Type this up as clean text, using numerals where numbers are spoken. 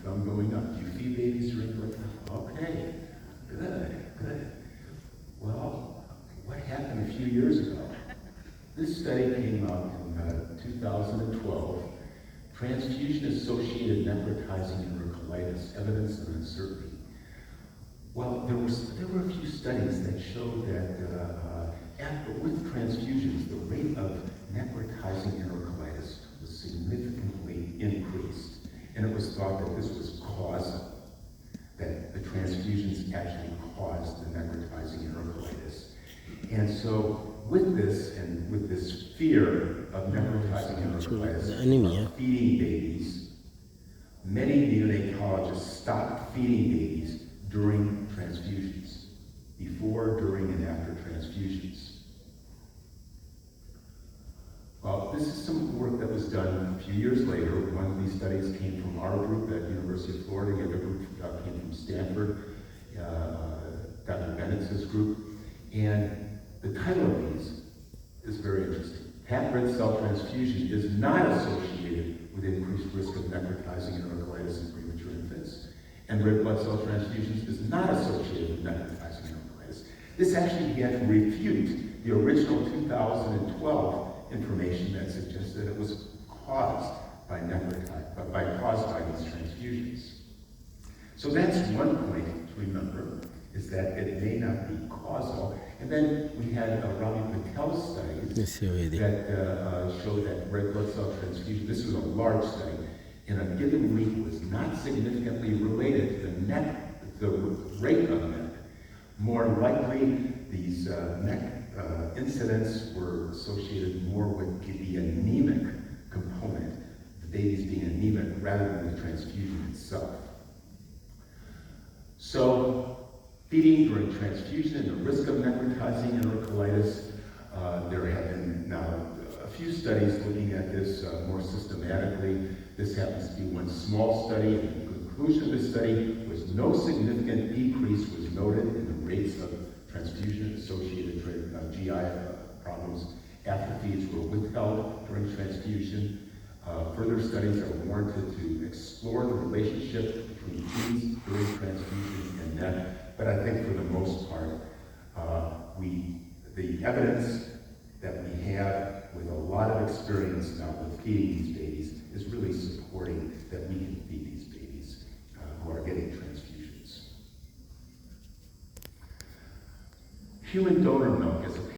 thumb going up. Do you feed babies during birth? Okay, good. Well, what happened a few years ago? This study came out in 2012. Transfusion-associated necrotizing enterocolitis, evidence of uncertainty. Well, there were a few studies that showed that with transfusions, the rate of necrotizing enterocolitis was significantly increased. And it was thought that this was causal, that the transfusions actually caused the necrotizing enterocolitis. And so with this, and with this fear of necrotizing enterocolitis, feeding babies, many neonatologists stopped feeding babies during transfusions, before, during, and after transfusions. Well, this is some work that was done a few years later. One of these studies came from our group at University of Florida. The other group came from Stanford, Dr. Bennett's group. And the title of these is very interesting. Half red cell transfusion is not associated with increased risk of necrotizing enterocolitis in premature infants. And red blood cell transfusions is not associated with necrotizing enterocolitis. This actually began to refute the original 2012 information that suggested that it was caused by these transfusions. So that's one point to remember, is that it may not be causal. And then we had Rami Patel's studies that showed that red blood cell transfusion, this was a large study, in a given week was not significantly related to the rate of NEC. More likely, these NEC incidents were associated more with the anemic component, the babies being anemic rather than the transfusion itself. So, feeding during transfusion and the risk of necrotizing enterocolitis, there have been now a few studies looking at this more systematically. This happens to be one small study, and the conclusion of this study was no significant decrease was noted in the rates of transfusion-associated GI problems after feeds were withheld during transfusion. Further studies are warranted to explore the relationship between feeds during transfusion and NEC, but I think for the most part, the evidence that we have with a lot of experience now with feeding these babies is really supporting that we can feed these babies who are getting transfusions. Human donor milk